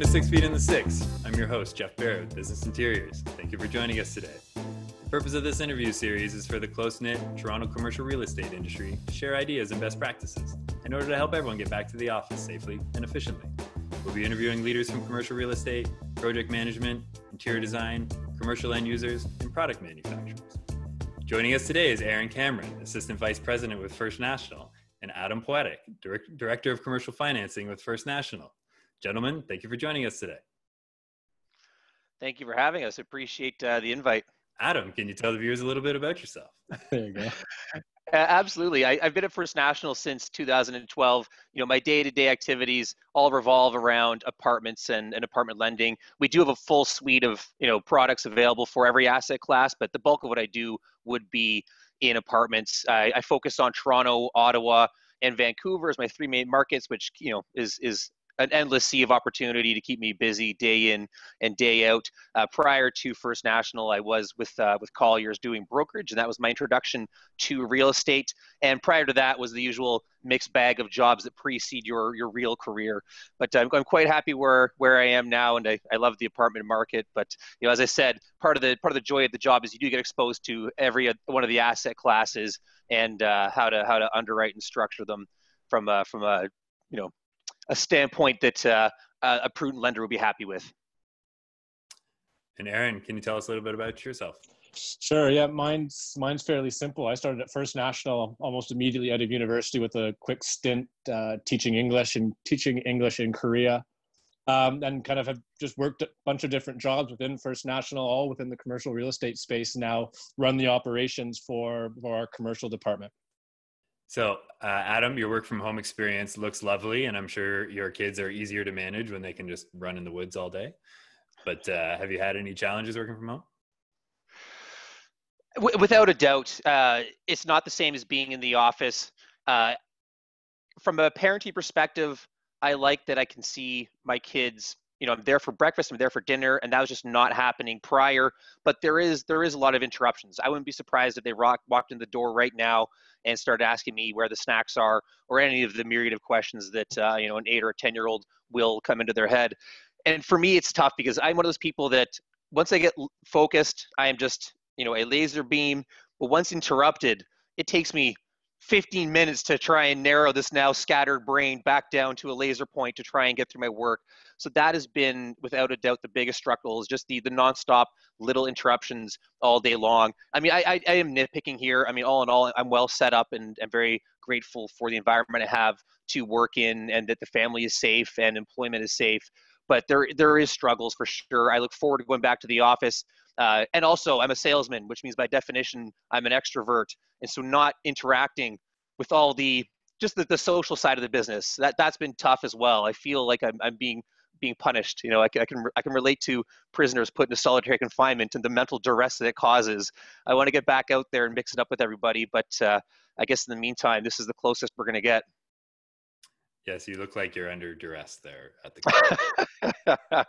6 Feet in the Six. I'm your host, Jeff Barrett with Business Interiors. Thank you for joining us today. The purpose of this interview series is for the close-knit Toronto commercial real estate industry to share ideas and best practices in order to help everyone get back to the office safely and efficiently. We'll be interviewing leaders from commercial real estate, project management, interior design, commercial end users, and product manufacturers. Joining us today is Aaron Cameron, Assistant Vice President with First National, and Adam Powadiuk, Director of Commercial Financing with First National. Gentlemen, thank you for joining us today. Thank you for having us. Appreciate the invite. Adam, can you tell the viewers a little bit about yourself? There you go. Absolutely. I've been at First National since 2012. My day-to-day activities all revolve around apartments and apartment lending. We do have a full suite of products available for every asset class, but the bulk of what I do would be in apartments. I focus on Toronto, Ottawa, and Vancouver as my three main markets, which is an endless sea of opportunity to keep me busy day in and day out. Prior to First National, I was with Colliers doing brokerage, and that was my introduction to real estate. And prior to that was the usual mixed bag of jobs that precede your real career. But I'm quite happy where I am now, and I love the apartment market. But as I said, part of the joy of the job is you do get exposed to every one of the asset classes and how to underwrite and structure them from a standpoint that a prudent lender would be happy with. And Aaron, can you tell us a little bit about yourself? Sure. Yeah, mine's fairly simple. I started at First National almost immediately out of university with a quick stint teaching English in Korea, and kind of have just worked a bunch of different jobs within First National, all within the commercial real estate space. Now run the operations for our commercial department. So, Adam, your work from home experience looks lovely, and I'm sure your kids are easier to manage when they can just run in the woods all day. But have you had any challenges working from home? Without a doubt, it's not the same as being in the office. From a parenting perspective, I like that I can see my kids. I'm there for breakfast, I'm there for dinner, and that was just not happening prior. But there is a lot of interruptions. I wouldn't be surprised if they walked in the door right now and started asking me where the snacks are, or any of the myriad of questions that an 8 or a 10-year-old will come into their head. And for me, it's tough because I'm one of those people that once I get focused, I am just a laser beam. But once interrupted, it takes me 15 minutes to try and narrow this now scattered brain back down to a laser point to try and get through my work. So that has been, without a doubt, the biggest struggle is just the nonstop little interruptions all day long. I mean, I am nitpicking here. I mean, all in all, I'm well set up and I'm very grateful for the environment I have to work in and that the family is safe and employment is safe. But there is struggles for sure. I look forward to going back to the office. And also, I'm a salesman, which means by definition, I'm an extrovert. And so not interacting with all the social side of the business, that's been tough as well. I feel like I'm being punished. I can relate to prisoners put into solitary confinement and the mental duress that it causes. I want to get back out there and mix it up with everybody. But I guess in the meantime, this is the closest we're going to get. Yes, you look like you're under duress there at the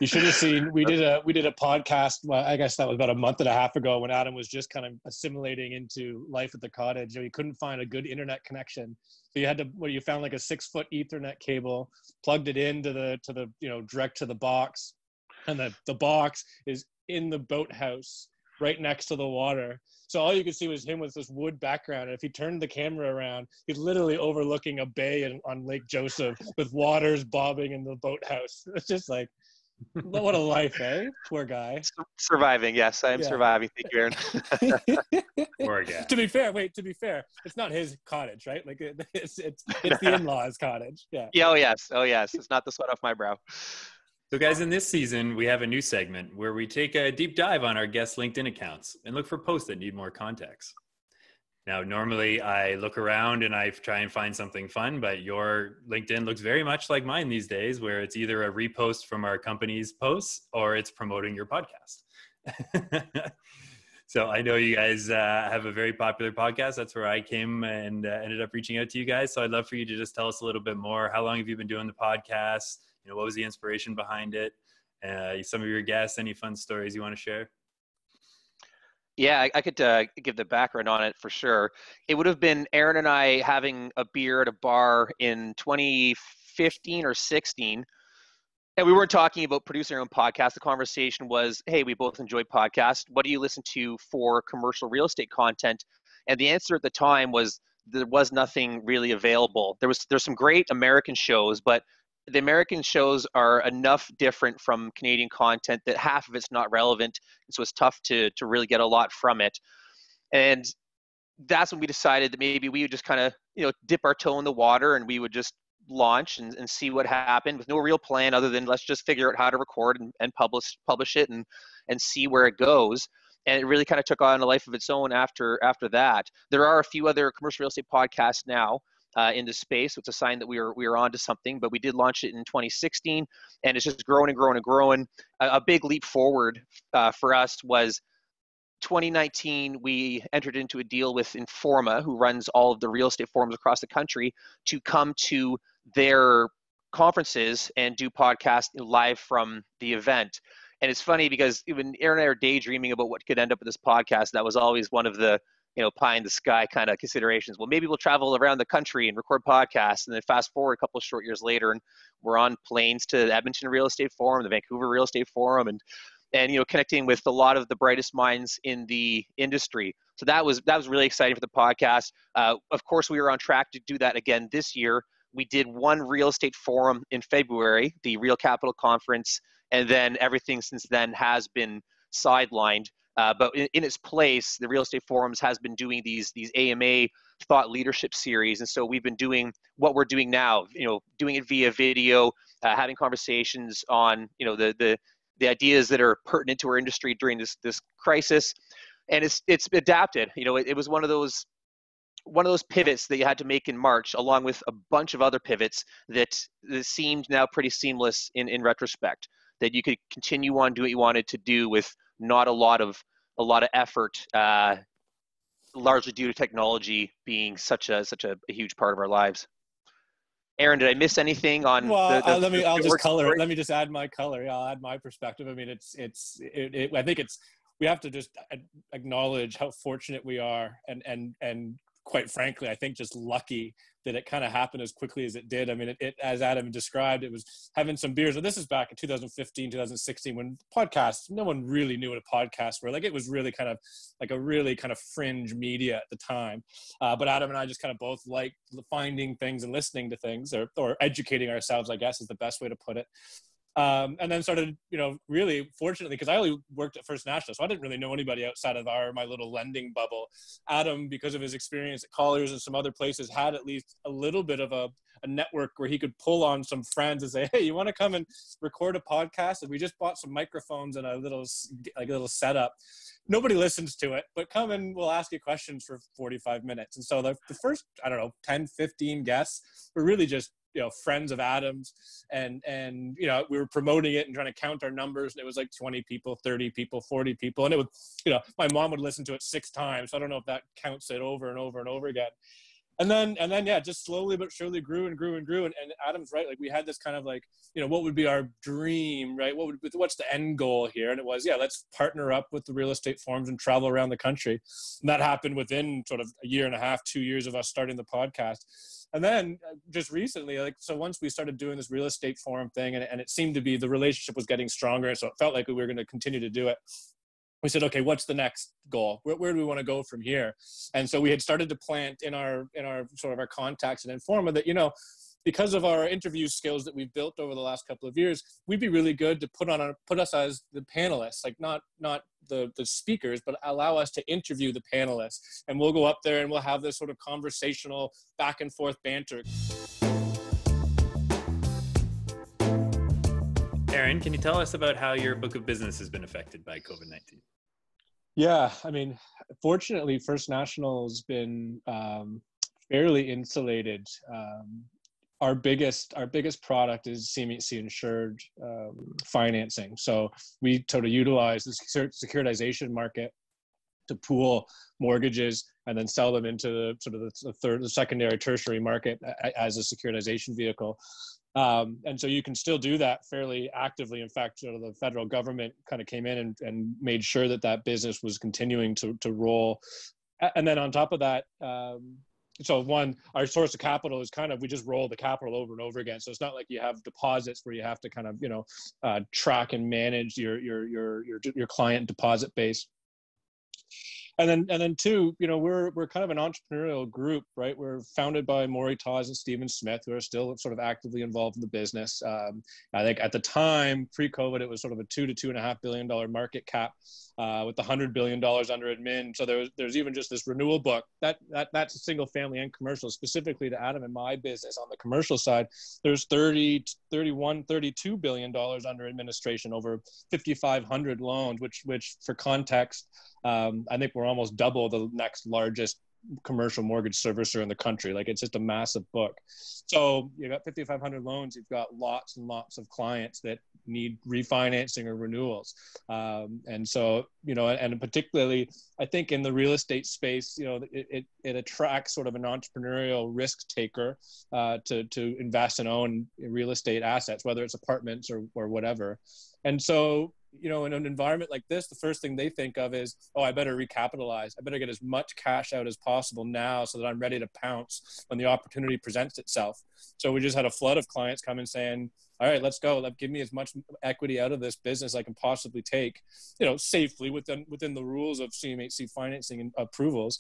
You should have seen, we did a podcast, well, I guess that was about a month and a half ago, when Adam was just kind of assimilating into life at the cottage. He couldn't find a good internet connection. So you found like a 6-foot Ethernet cable, plugged it into the direct to the box. And the box is in the boathouse right next to the water. So all you could see was him with this wood background. And if he turned the camera around, he's literally overlooking a bay on Lake Joseph with waters bobbing in the boathouse. It's just like, what a life, eh? Poor guy. Surviving, yes, I am surviving. Thank you, Aaron. Poor guy. To be fair, it's not his cottage, right? Like it's the in-laws' cottage. Yeah. Yeah. Oh yes. It's not the sweat off my brow. So guys, in this season, we have a new segment where we take a deep dive on our guests' LinkedIn accounts and look for posts that need more context. Now, normally I look around and I try and find something fun, but your LinkedIn looks very much like mine these days, where it's either a repost from our company's posts or it's promoting your podcast. So I know you guys have a very popular podcast. That's where I came and ended up reaching out to you guys. So I'd love for you to just tell us a little bit more. How long have you been doing the podcast? What was the inspiration behind it? Some of your guests, any fun stories you want to share? Yeah, I could give the background on it for sure. It would have been Aaron and I having a beer at a bar in 2015 or 16. And we weren't talking about producing our own podcast. The conversation was, hey, we both enjoy podcasts. What do you listen to for commercial real estate content? And the answer at the time was there was nothing really available. There's some great American shows, but the American shows are enough different from Canadian content that half of it's not relevant. And so it's tough to really get a lot from it. And that's when we decided that maybe we would just kind of, dip our toe in the water and we would just launch and see what happened with no real plan other than let's just figure out how to record and publish it and see where it goes. And it really kind of took on a life of its own after that. There are a few other commercial real estate podcasts now in the space. So it's a sign that we are onto something, but we did launch it in 2016 and it's just growing and growing and growing. A big leap forward for us was 2019, we entered into a deal with Informa, who runs all of the real estate forums across the country, to come to their conferences and do podcasts live from the event. And it's funny because when Aaron and I are daydreaming about what could end up with this podcast, that was always one of the pie in the sky kind of considerations. Well, maybe we'll travel around the country and record podcasts. And then fast forward a couple of short years later, and we're on planes to the Edmonton Real Estate Forum, the Vancouver Real Estate Forum, and connecting with a lot of the brightest minds in the industry. So that was really exciting for the podcast. Of course, we were on track to do that again this year. We did one real estate forum in February, the Real Capital Conference, and then everything since then has been sidelined. But in its place, the Real Estate Forums has been doing these AMA thought leadership series. And so we've been doing what we're doing now, doing it via video, having conversations on, the ideas that are pertinent to our industry during this crisis. And it's adapted. It was one of those pivots that you had to make in March, along with a bunch of other pivots that seemed now pretty seamless in retrospect, that you could continue on doing what you wanted to do with not a lot of effort, largely due to technology being such a huge part of our lives. Aaron, did I miss anything on? Well, I'll just color it. Let me just add my color. Yeah, I'll add my perspective. I mean, I think we have to just acknowledge how fortunate we are, and quite frankly, I think just lucky that it kind of happened as quickly as it did. I mean, it as Adam described, it was having some beers. But this is back in 2015, 2016, when podcasts, no one really knew what a podcast were. Like, it was really kind of like a really kind of fringe media at the time. But Adam and I just kind of both liked finding things and listening to things, or educating ourselves, I guess is the best way to put it. And then started, really fortunately, because I only worked at First National, so I didn't really know anybody outside of my little lending bubble. Adam, because of his experience at Colliers and some other places, had at least a little bit of a network where he could pull on some friends and say, hey, you want to come and record a podcast? And we just bought some microphones and a little setup. Nobody listens to it, but come and we'll ask you questions for 45 minutes. And so the first, 10, 15 guests were really just, friends of Adam's, and we were promoting it and trying to count our numbers, and it was like 20 people, 30 people, 40 people, and it would, my mom would listen to it 6 times. So I don't know if that counts it over and over and over again. And then, yeah, just slowly but surely grew and grew and grew. And Adam's right. Like, we had this kind of like, what would be our dream, right? What's the end goal here? And it was, let's partner up with the real estate forums and travel around the country. And that happened within sort of a year and a half, 2 years of us starting the podcast. And then just recently, so once we started doing this real estate forum thing, and it seemed to be, the relationship was getting stronger. So it felt like we were going to continue to do it. We said, okay, what's the next goal? Where do we want to go from here? And so we had started to plant in our sort of our contacts and Informa that, because of our interview skills that we've built over the last couple of years, we'd be really good to put us as the panelists, like not the speakers, but allow us to interview the panelists. And we'll go up there and we'll have this sort of conversational back and forth banter. Aaron, can you tell us about how your book of business has been affected by COVID-19? Yeah, I mean, fortunately, First National's been fairly insulated. Our biggest product is CMHC insured financing. So we sort of utilize the securitization market to pool mortgages and then sell them into the secondary, tertiary market as a securitization vehicle. And so you can still do that fairly actively. In fact, the federal government kind of came in and made sure that business was continuing to roll. And then on top of that, so one, our source of capital is kind of, we just roll the capital over and over again. So it's not like you have deposits where you have to kind of, track and manage your client deposit base. And then two, we're kind of an entrepreneurial group, right? We're founded by Maury Taz and Stephen Smith, who are still sort of actively involved in the business. I think at the time, pre-COVID, it was sort of a $2 to $2.5 billion market cap, with $100 billion under admin. So there's even just this renewal book that's a single family and commercial. Specifically to Adam and my business on the commercial side, there's 30, 31, $32 billion under administration, over 5,500 loans, which for context, I think we're almost double the next largest commercial mortgage servicer in the country. Like, it's just a massive book. So you got 5,500 loans. You've got lots and lots of clients that need refinancing or renewals. And so, and particularly, I think in the real estate space, it attracts sort of an entrepreneurial risk taker to invest and own real estate assets, whether it's apartments or whatever. And so, in an environment like this, the first thing they think of is, oh, I better recapitalize. I better get as much cash out as possible now so that I'm ready to pounce when the opportunity presents itself. So we just had a flood of clients come in saying, all right, let's go. Give me as much equity out of this business I can possibly take, safely within the rules of CMHC financing and approvals.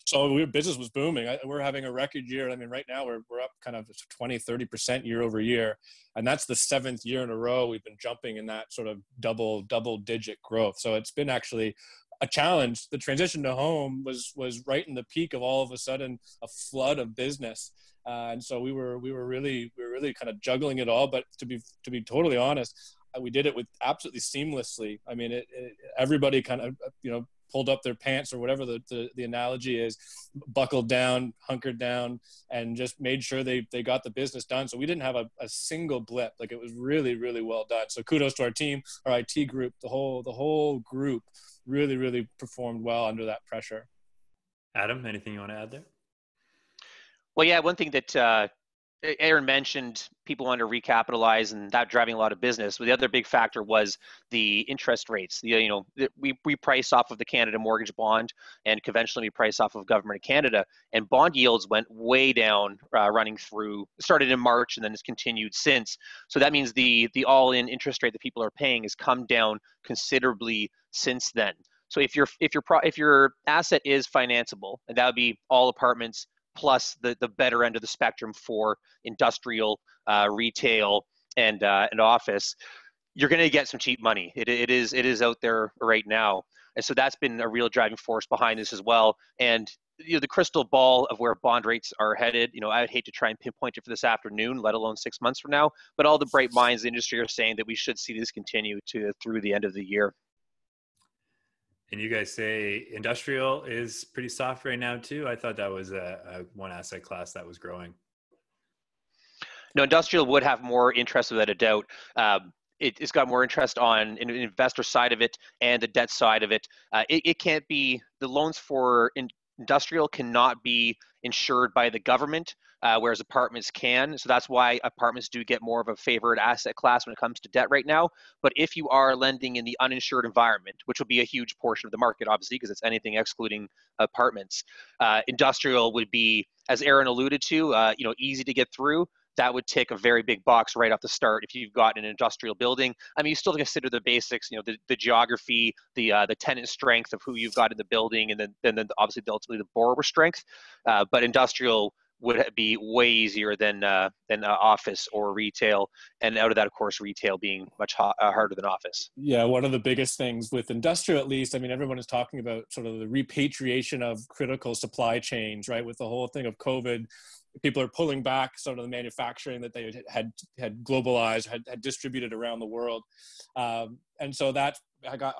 So business was booming. We're having a record year. I mean, right now we're up kind of 20, 30% year over year. And that's the 7th year in a row we've been jumping in that sort of double digit growth. So it's been actually a challenge. The transition to home was right in the peak of all of a sudden a flood of business. And so we were really kind of juggling it all. But to be totally honest, we did it with absolutely seamlessly. I mean, everybody kind of, pulled up their pants, or whatever the analogy is, buckled down, hunkered down, and just made sure they got the business done. So we didn't have a single blip. Like, it was really, really well done. So kudos to our team, our IT group, the whole group really, really performed well under that pressure. Adam, anything you want to add there? Well, yeah, one thing that Aaron mentioned, people want to recapitalize and that driving a lot of business. But the other big factor was the interest rates. We price off of the Canada mortgage bond, and conventionally we price off of Government of Canada. And bond yields went way down, started in March and then has continued since. So that means the all-in interest rate that people are paying has come down considerably since then. So if your asset is financeable, and that would be all apartments, plus the better end of the spectrum for industrial, retail, and office, you're going to get some cheap money. It is out there right now, and so that's been a real driving force behind this as well. And the crystal ball of where bond rates are headed, I would hate to try and pinpoint it for this afternoon, let alone 6 months from now. But all the bright minds in the industry are saying that we should see this continue through the end of the year. And you guys say industrial is pretty soft right now too. I thought that was a one asset class that was growing. No, industrial would have more interest without a doubt. It's got more interest on an investor side of it and the debt side of it. It can't be, the loans for industrial cannot be insured by the government, whereas apartments can. So that's why apartments do get more of a favored asset class when it comes to debt right now. But if you are lending in the uninsured environment, which will be a huge portion of the market, obviously, because it's anything excluding apartments, industrial would be, as Aaron alluded to, easy to get through. That would tick a very big box right off the start if you've got an industrial building. I mean, you still consider the basics, the geography, the tenant strength of who you've got in the building, and then obviously ultimately the borrower strength. But industrial would be way easier than office or retail, and out of that, of course, retail being much harder than office. Yeah, one of the biggest things with industrial, at least, I mean, everyone is talking about sort of the repatriation of critical supply chains, right? With the whole thing of COVID, people are pulling back sort of the manufacturing that they had globalized, had distributed around the world, and so that got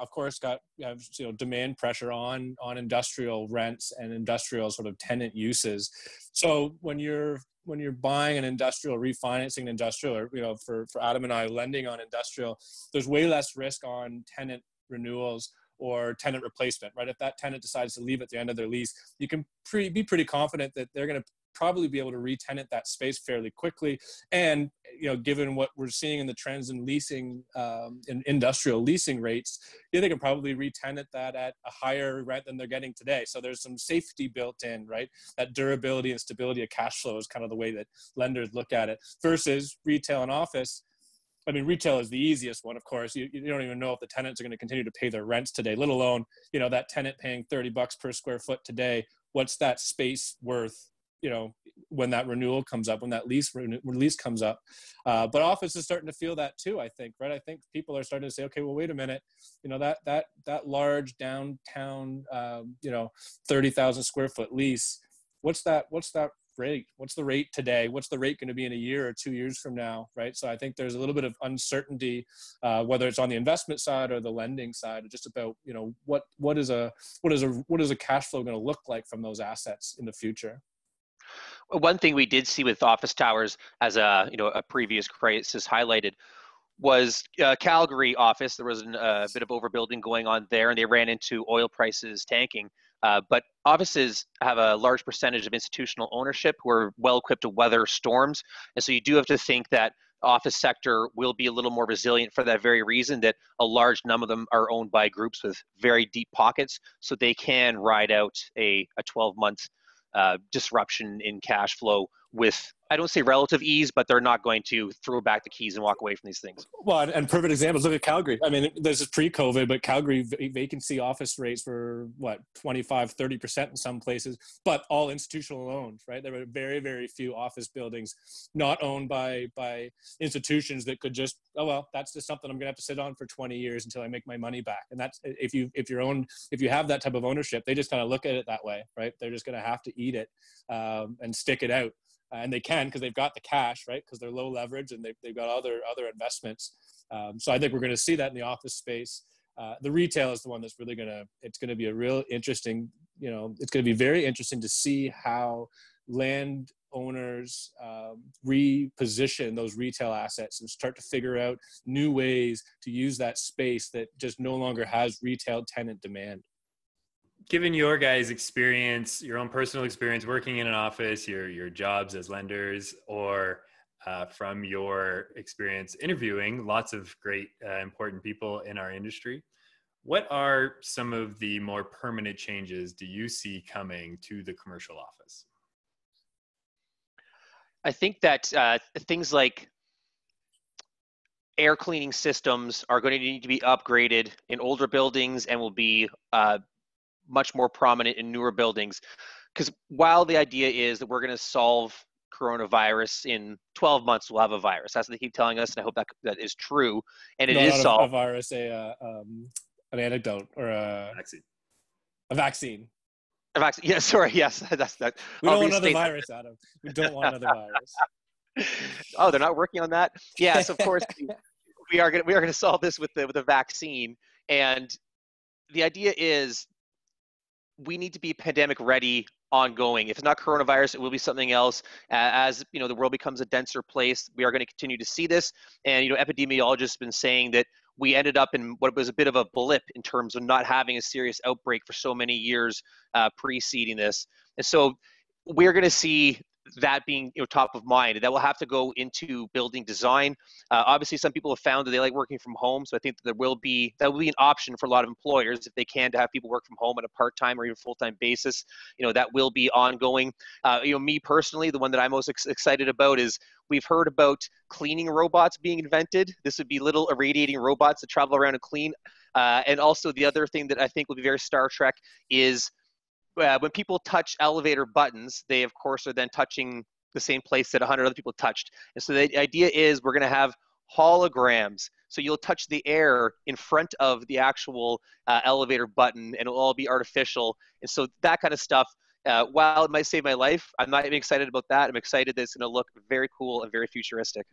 demand pressure on industrial rents and industrial sort of tenant uses. So when you're buying an industrial, refinancing an industrial, or for Adam and I lending on industrial, there's way less risk on tenant renewals or tenant replacement, right? If that tenant decides to leave at the end of their lease, you can be pretty confident that they're going to probably be able to re-tenant that space fairly quickly. And, given what we're seeing in the trends in leasing, in industrial leasing rates, they can probably re-tenant that at a higher rent than they're getting today. So there's some safety built in, right? That durability and stability of cash flow is kind of the way that lenders look at it, versus retail and office. I mean, retail is the easiest one, of course. You don't even know if the tenants are going to continue to pay their rents today, let alone, that tenant paying $30 per square foot today. What's that space worth, when that renewal comes up, when that lease comes up. But office is starting to feel that too, I think, right? I think people are starting to say, okay, well, wait a minute, that large downtown, 30,000 square foot lease, what's that rate? What's the rate today? What's the rate going to be in a year or 2 years from now, right? So I think there's a little bit of uncertainty, whether it's on the investment side or the lending side, just about what is a cash flow going to look like from those assets in the future. One thing we did see with office towers, as a previous crisis highlighted, was Calgary office. There was a bit of overbuilding going on there, and they ran into oil prices tanking. But offices have a large percentage of institutional ownership who are well equipped to weather storms. And so you do have to think that the office sector will be a little more resilient for that very reason, that a large number of them are owned by groups with very deep pockets. So they can ride out a 12-month disruption in cash flow with, I don't say relative ease, but they're not going to throw back the keys and walk away from these things. Well, and perfect examples, look at Calgary. I mean, this is pre-COVID, but Calgary vacancy office rates were 25, 30% in some places, but all institutional owned, right? There were very, very few office buildings not owned by institutions that could just, oh, well, that's just something I'm gonna have to sit on for 20 years until I make my money back. And that's, if you have that type of ownership, they just kind of look at it that way, right? They're just gonna have to eat it and stick it out. And they can, because they've got the cash, right? Because they're low leverage and they've got other investments. So I think we're going to see that in the office space. The retail is the one that's really it's going to be a real interesting, it's going to be very interesting to see how land owners reposition those retail assets and start to figure out new ways to use that space that just no longer has retail tenant demand. Given your guys' experience, your own personal experience working in an office, your jobs as lenders, or from your experience interviewing lots of great, important people in our industry, what are some of the more permanent changes do you see coming to the commercial office? I think that things like air cleaning systems are going to need to be upgraded in older buildings and will be much more prominent in newer buildings. Because while the idea is that we're going to solve coronavirus in 12 months, we'll have a virus. That's what they keep telling us, and I hope that is true. And it is solved. A virus, an anecdote or a vaccine. A vaccine. A vaccine. Yeah, sorry. Yes, that's that. We don't want another virus, Adam. We don't want another virus. Oh, they're not working on that. Yes, of course. we are going to solve this with a vaccine, and the idea is, we need to be pandemic ready ongoing. If it's not coronavirus, it will be something else. As the world becomes a denser place, we are going to continue to see this. And epidemiologists have been saying that we ended up in what was a bit of a blip in terms of not having a serious outbreak for so many years preceding this. And so we're going to see that being top of mind. That will have to go into building design. Obviously, some people have found that they like working from home, so I think that that will be an option for a lot of employers if they can, to have people work from home on a part-time or even full-time basis. That will be ongoing. Me personally, the one that I'm most excited about is, we've heard about cleaning robots being invented. This would be little irradiating robots that travel around and clean. And also the other thing that I think will be very Star Trek is, when people touch elevator buttons, they of course are then touching the same place that 100 other people touched. And so the idea is, we're going to have holograms. So you'll touch the air in front of the actual elevator button, and it'll all be artificial. And so that kind of stuff, while it might save my life, I'm not even excited about that. I'm excited that it's going to look very cool and very futuristic.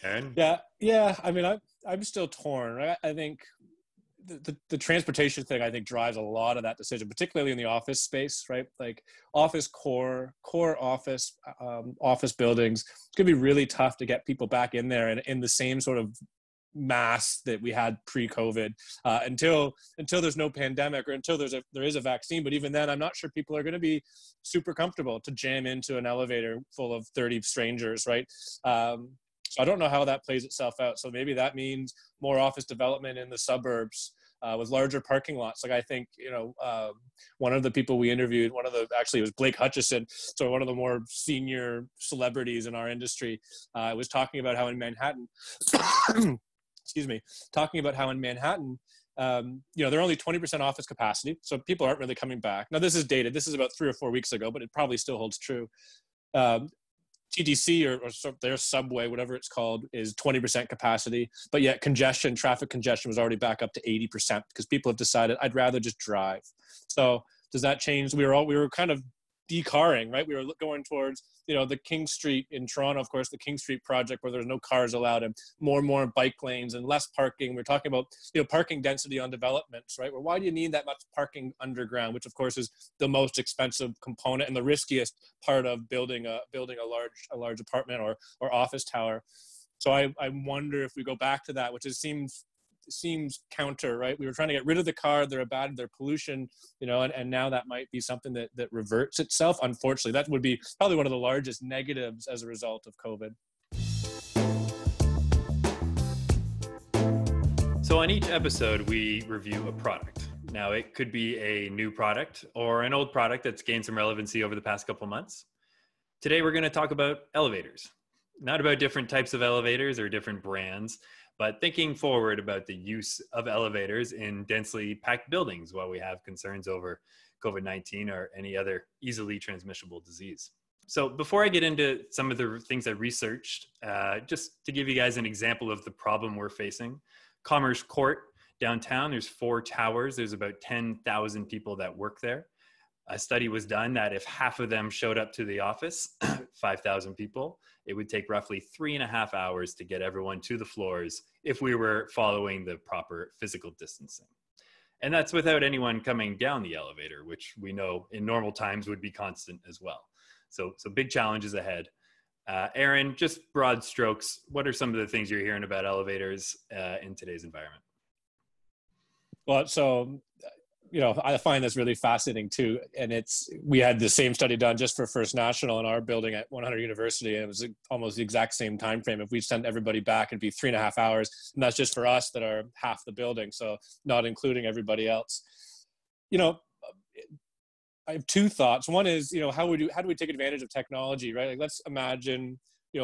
Aaron? Yeah. I mean, I'm still torn, right? I think the transportation thing, I think, drives a lot of that decision, particularly in the office space, right? Like office core office buildings, it's gonna be really tough to get people back in there and in the same sort of mass that we had pre-COVID until there's no pandemic or until there is a vaccine. But even then, I'm not sure people are going to be super comfortable to jam into an elevator full of 30 strangers, right? So I don't know how that plays itself out. So maybe that means more office development in the suburbs with larger parking lots. Like I think, one of the people we interviewed, actually it was Blake Hutchison, so one of the more senior celebrities in our industry, was talking about how in Manhattan, talking about how in Manhattan, they're only 20% office capacity. So people aren't really coming back. Now this is dated. This is about 3 or 4 weeks ago, but it probably still holds true. TTC or their subway, whatever it's called, is 20% capacity, but yet traffic congestion was already back up to 80% because people have decided I'd rather just drive. So does that change? We were kind of decarring, right? We were going towards, the King Street in Toronto, of course, the King Street project where there's no cars allowed and more bike lanes and less parking. We're talking about, parking density on developments, right? Well, why do you need that much parking underground, which of course is the most expensive component and the riskiest part of building a large apartment or office tower. So I wonder if we go back to that, which seems counter, right? We were trying to get rid of the car, they're pollution, and now that might be something that reverts itself. Unfortunately, that would be probably one of the largest negatives as a result of COVID. So on each episode, we review a product. Now, it could be a new product or an old product that's gained some relevancy over the past couple months. Today, we're going to talk about elevators, not about different types of elevators or different brands, but thinking forward about the use of elevators in densely packed buildings while we have concerns over COVID-19 or any other easily transmissible disease. So before I get into some of the things I researched, just to give you guys an example of the problem we're facing, Commerce Court downtown, there's 4 towers. There's about 10,000 people that work there. A study was done that if half of them showed up to the office, 5,000 people, it would take roughly 3.5 hours to get everyone to the floors if we were following the proper physical distancing. And that's without anyone coming down the elevator, which we know in normal times would be constant as well. So big challenges ahead. Aaron, just broad strokes, what are some of the things you're hearing about elevators in today's environment? Well, so I find this really fascinating too. And we had the same study done just for First National in our building at 100 University. And it was almost the exact same time frame. If we sent everybody back, it'd be 3.5 hours. And that's just for us that are half the building. So not including everybody else. I have 2 thoughts. One is, how do we take advantage of technology, right? Like let's imagine,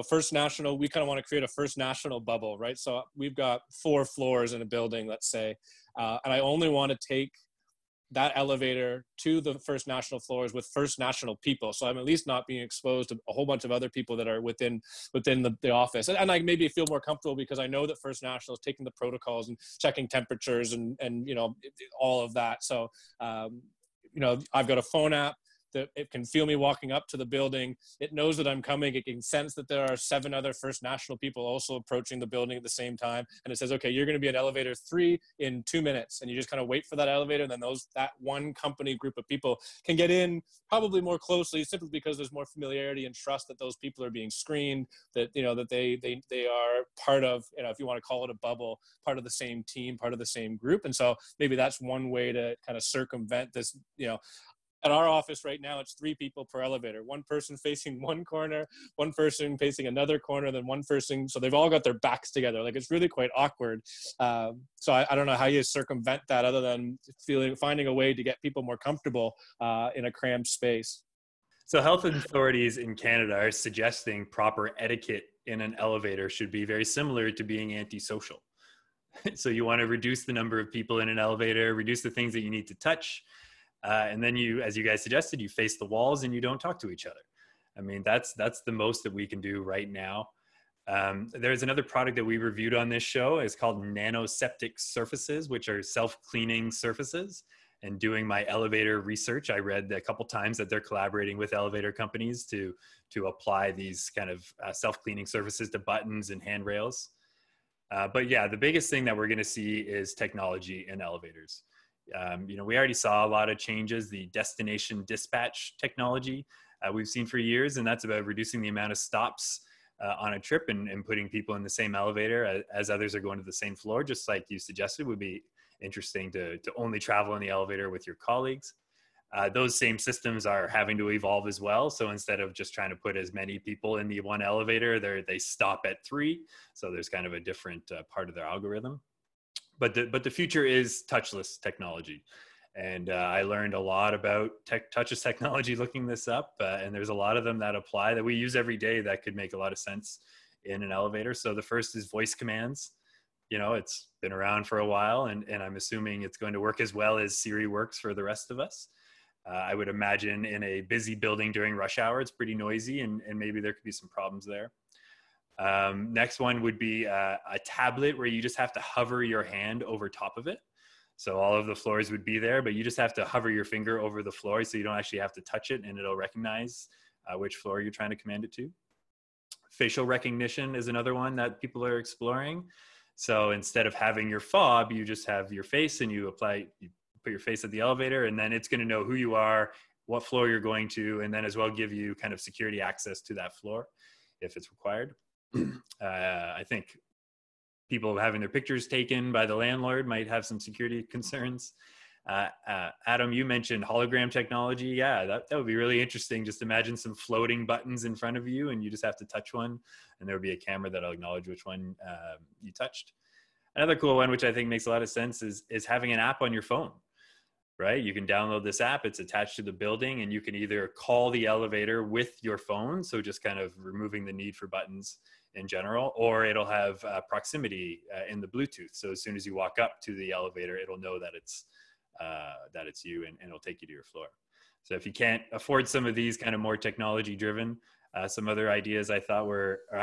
First National, we kind of want to create a First National bubble, right? So we've got 4 floors in a building, let's say, and I only want to take that elevator to the First National floors with First National people. So I'm at least not being exposed to a whole bunch of other people that are within the office. And I maybe feel more comfortable because I know that First National is taking the protocols and checking temperatures and all of that. So, I've got a phone app that it can feel me walking up to the building. It knows that I'm coming. It can sense that there are 7 other First National people also approaching the building at the same time. And it says, okay, you're going to be at elevator 3 in 2 minutes. And you just kind of wait for that elevator. And then that one company group of people can get in probably more closely simply because there's more familiarity and trust that those people are being screened, that, that they are part of, if you want to call it a bubble, part of the same team, part of the same group. And so maybe that's one way to kind of circumvent this, At our office right now, it's 3 people per elevator. One person facing one corner, one person facing another corner, then one person. So they've all got their backs together. Like it's really quite awkward. So I don't know how you circumvent that other than finding a way to get people more comfortable in a crammed space. So health authorities in Canada are suggesting proper etiquette in an elevator should be very similar to being antisocial. So you want to reduce the number of people in an elevator, reduce the things that you need to touch. And then you, as you guys suggested, you face the walls and you don't talk to each other. I mean, that's the most that we can do right now. There's another product that we reviewed on this show. It's called nanoseptic surfaces, which are self-cleaning surfaces. And doing my elevator research, I read a couple times that they're collaborating with elevator companies to apply these kind of self-cleaning surfaces to buttons and handrails. But yeah, the biggest thing that we're going to see is technology in elevators. We already saw a lot of changes, the destination dispatch technology we've seen for years, and that's about reducing the amount of stops on a trip and putting people in the same elevator as others are going to the same floor, just like you suggested, would be interesting to only travel in the elevator with your colleagues. Those same systems are having to evolve as well. So instead of just trying to put as many people in the one elevator, they stop at 3. So there's kind of a different part of their algorithm. But the future is touchless technology. And I learned a lot about touchless technology looking this up. And there's a lot of them that apply that we use every day that could make a lot of sense in an elevator. So the first is voice commands. It's been around for a while, and I'm assuming it's going to work as well as Siri works for the rest of us. I would imagine in a busy building during rush hour, it's pretty noisy, and maybe there could be some problems there. Next one would be a tablet where you just have to hover your hand over top of it. So all of the floors would be there, but you just have to hover your finger over the floor, so you don't actually have to touch it, and it'll recognize which floor you're trying to command it to. Facial recognition is another one that people are exploring. So instead of having your fob, you just have your face, and you put your face at the elevator, and then it's going to know who you are, what floor you're going to, and then as well give you kind of security access to that floor if it's required. I think people having their pictures taken by the landlord might have some security concerns. Adam, you mentioned hologram technology. Yeah, that would be really interesting. Just imagine some floating buttons in front of you, and you just have to touch one, and there would be a camera that'll acknowledge which one you touched. Another cool one, which I think makes a lot of sense, is having an app on your phone. Right? You can download this app. It's attached to the building, and you can either call the elevator with your phone, so just kind of removing the need for buttons in general, or it'll have proximity in the Bluetooth. So as soon as you walk up to the elevator, it'll know that it's you, and it'll take you to your floor. So if you can't afford some of these kind of more technology driven, some other ideas I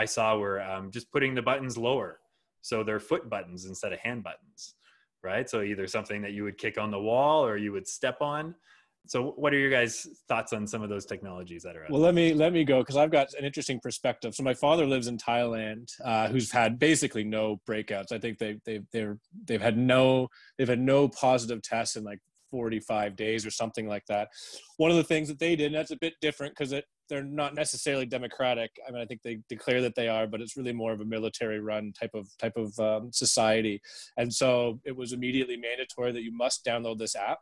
saw were just putting the buttons lower. So they're foot buttons instead of hand buttons. Right? So either something that you would kick on the wall or you would step on. So what are your guys' thoughts on some of those technologies that are out there? Well, let me go, because I've got an interesting perspective. So my father lives in Thailand, who's had basically no breakouts. I think they've had no positive tests in like 45 days or something like that. One of the things that they did, and that's a bit different because they're not necessarily democratic. I mean, I think they declare that they are, but it's really more of a military-run type of society. And so it was immediately mandatory that you must download this app.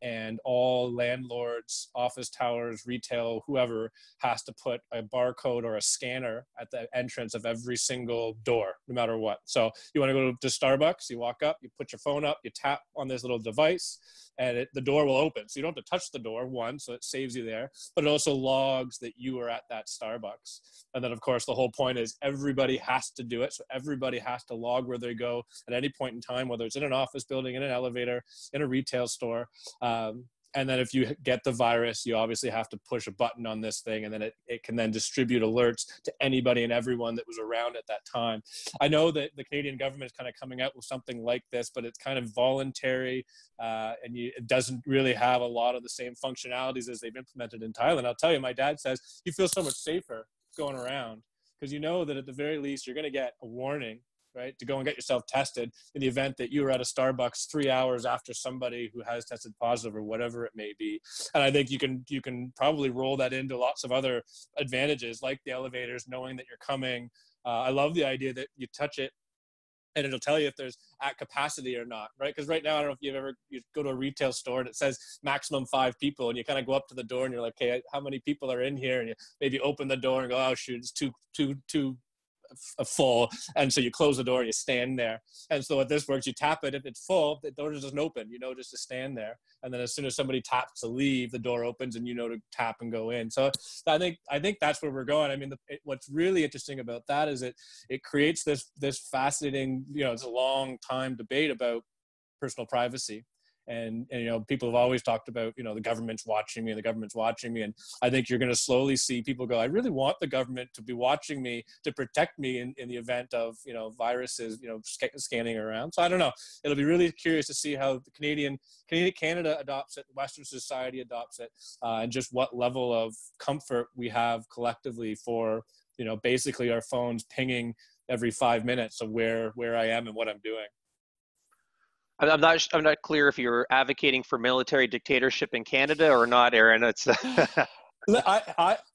And all landlords, office towers, retail, whoever has to put a barcode or a scanner at the entrance of every single door, no matter what. So you want to go to Starbucks, you walk up, you put your phone up, you tap on this little device, and the door will open. So you don't have to touch the door, one, so it saves you there, but it also logs that you were at that Starbucks. And then, of course, the whole point is everybody has to do it. So everybody has to log where they go at any point in time, whether it's in an office building, in an elevator, in a retail store. And then if you get the virus, you obviously have to push a button on this thing, and then it can then distribute alerts to anybody and everyone that was around at that time. I know that the Canadian government is kind of coming out with something like this, but it's kind of voluntary, and it doesn't really have a lot of the same functionalities as they've implemented in Thailand. I'll tell you, my dad says you feel so much safer going around because you know that at the very least you're going to get a warning, right, to go and get yourself tested in the event that you were at a Starbucks 3 hours after somebody who has tested positive or whatever it may be. And I think you can probably roll that into lots of other advantages, like the elevators, knowing that you're coming. I love the idea that you touch it and it'll tell you if there's at capacity or not, right? Because right now, I don't know if you go to a retail store and it says maximum 5 people, and you kind of go up to the door and you're like, okay, how many people are in here? And you maybe open the door and go, oh shoot, it's too full, and so you close the door and you stand there. And so what this works, you tap it, if it's full, the door doesn't open, just to stand there, and then as soon as somebody taps to leave, the door opens and to tap and go in. So I think that's where we're going. I mean, what's really interesting about that is it creates this fascinating, it's a long time debate about personal privacy. And people have always talked about, the government's watching me, and I think you're going to slowly see people go, I really want the government to be watching me to protect me in the event of, viruses, scanning around. So I don't know. It'll be really curious to see how Canada adopts it, Western society adopts it, and just what level of comfort we have collectively for, basically our phones pinging every 5 minutes of where I am and what I'm doing. I'm not clear if you're advocating for military dictatorship in Canada or not, Aaron. It's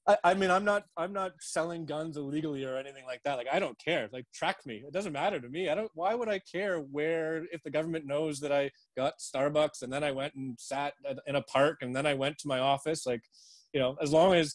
I mean, I'm not selling guns illegally or anything like that. Like, I don't care. Like, track me. It doesn't matter to me. Why would I care if the government knows that I got Starbucks and then I went and sat in a park and then I went to my office? Like, as long as,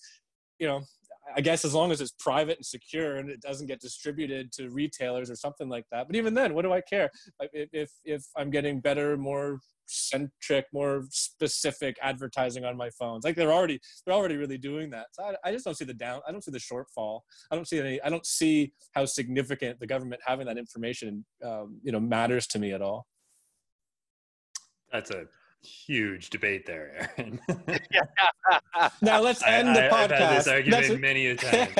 I guess as long as it's private and secure and it doesn't get distributed to retailers or something like that. But even then, what do I care? Like, if I'm getting better, more centric, more specific advertising on my phones, like they're already really doing that. So I just don't see I don't see the shortfall. I don't see how significant the government having that information, matters to me at all. That's a huge debate there, Aaron. Now let's end the podcast. I've had this argument many a time.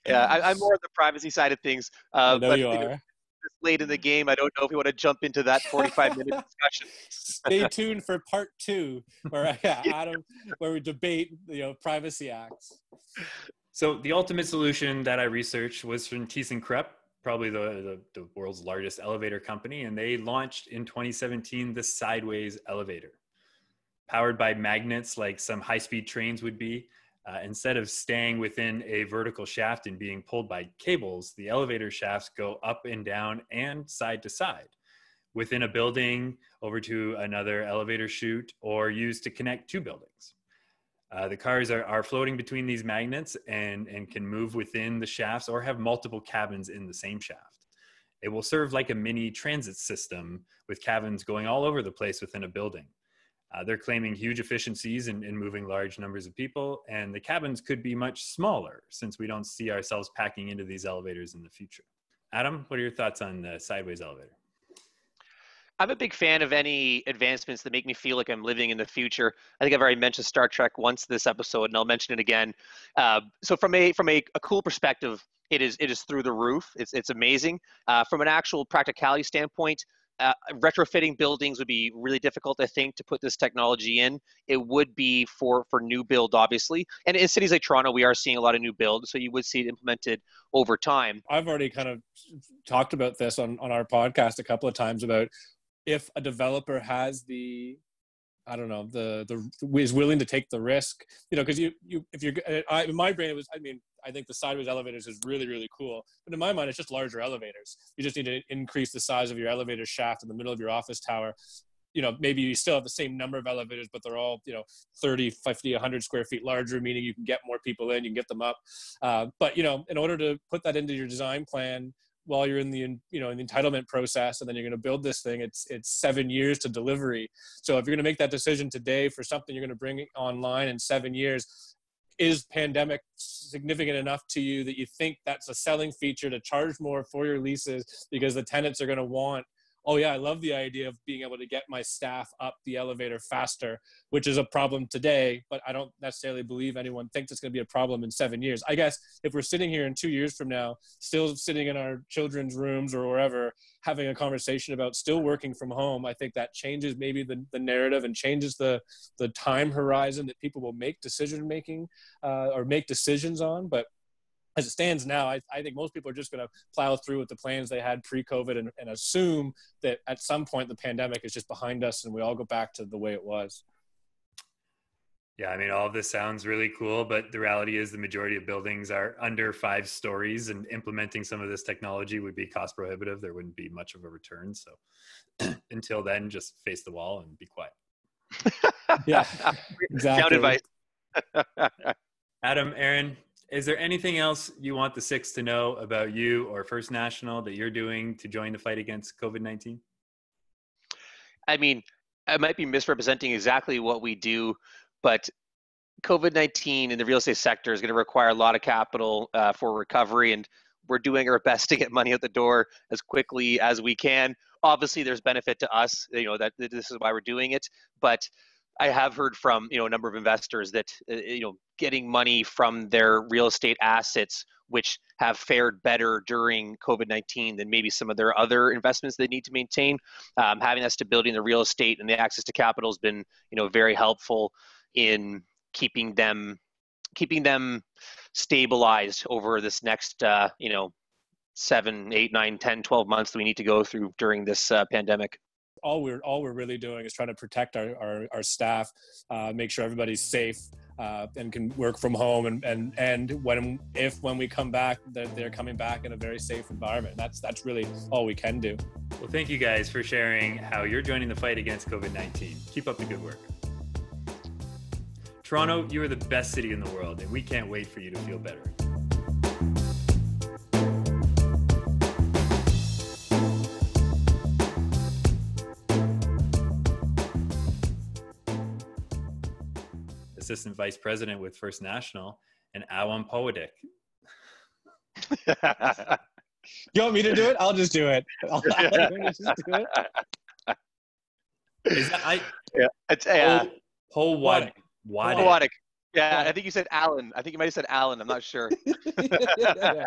Yeah, I'm more on the privacy side of things. I know you are. It's late in the game. I don't know if we want to jump into that 45-minute discussion. Stay tuned for part 2, where we debate privacy acts. So the ultimate solution that I researched was from ThyssenKrupp, probably the world's largest elevator company, and they launched in 2017 the sideways elevator. Powered by magnets like some high-speed trains would be, instead of staying within a vertical shaft and being pulled by cables, the elevator shafts go up and down and side to side within a building over to another elevator chute, or used to connect two buildings. The cars are floating between these magnets and can move within the shafts or have multiple cabins in the same shaft. It will serve like a mini transit system with cabins going all over the place within a building. They're claiming huge efficiencies in moving large numbers of people, and the cabins could be much smaller since we don't see ourselves packing into these elevators in the future. Adam, what are your thoughts on the sideways elevator? I'm a big fan of any advancements that make me feel like I'm living in the future. I think I've already mentioned Star Trek once this episode, and I'll mention it again. So from a cool perspective, it is through the roof. It's amazing. From an actual practicality standpoint, retrofitting buildings would be really difficult, I think, to put this technology in. It would be for new build, obviously. And in cities like Toronto, we are seeing a lot of new build, so you would see it implemented over time. I've already kind of talked about this on our podcast a couple of times about if a developer has is willing to take the risk, because in my brain, I think the sideways elevators is really, really cool. But in my mind, it's just larger elevators. You just need to increase the size of your elevator shaft in the middle of your office tower. Maybe you still have the same number of elevators, but they're all, 30, 50, 100 square feet larger, meaning you can get more people in, you can get them up. But, in order to put that into your design plan, while you're in the entitlement process, and then you're going to build this thing, it's 7 years to delivery. So if you're going to make that decision today for something you're going to bring online in 7 years, is pandemic significant enough to you that you think that's a selling feature to charge more for your leases because the tenants are going to want, oh yeah, I love the idea of being able to get my staff up the elevator faster, which is a problem today, but I don't necessarily believe anyone thinks it's going to be a problem in 7 years. I guess if we're sitting here in 2 years from now, still sitting in our children's rooms or wherever, having a conversation about still working from home, I think that changes maybe the narrative and changes the time horizon that people will make decision-making or make decisions on. But as it stands now, I think most people are just going to plow through with the plans they had pre-COVID and assume that at some point the pandemic is just behind us and we all go back to the way it was. Yeah, all of this sounds really cool, but the reality is the majority of buildings are under 5 stories, and implementing some of this technology would be cost prohibitive. There wouldn't be much of a return. So until then, just face the wall and be quiet. Yeah, exactly. Sound advice. Adam, Aaron, is there anything else you want the Six to know about you or First National that you're doing to join the fight against COVID-19? I might be misrepresenting exactly what we do, but COVID-19 in the real estate sector is going to require a lot of capital for recovery, and we're doing our best to get money out the door as quickly as we can. Obviously, there's benefit to us, that this is why we're doing it, but I have heard from a number of investors that getting money from their real estate assets, which have fared better during COVID-19 than maybe some of their other investments they need to maintain, having that stability in the real estate and the access to capital has been very helpful in keeping them stabilized over this next 7, 8, 9, 10, 12 months that we need to go through during this pandemic. All we're really doing is trying to protect our staff, make sure everybody's safe, and can work from home, and when we come back, they're coming back in a very safe environment. That's really all we can do. Well, thank you guys for sharing how you're joining the fight against COVID-19. Keep up the good work. Toronto, you are the best city in the world, and we can't wait for you to feel better. Assistant Vice President with First National, and Powadiuk. You want me to do it? I'll just do it. I'll just do it. Is that It's Powadiuk. Powadiuk. Yeah, I think you said Alan. I think you might have said Alan. I'm not sure. Yeah.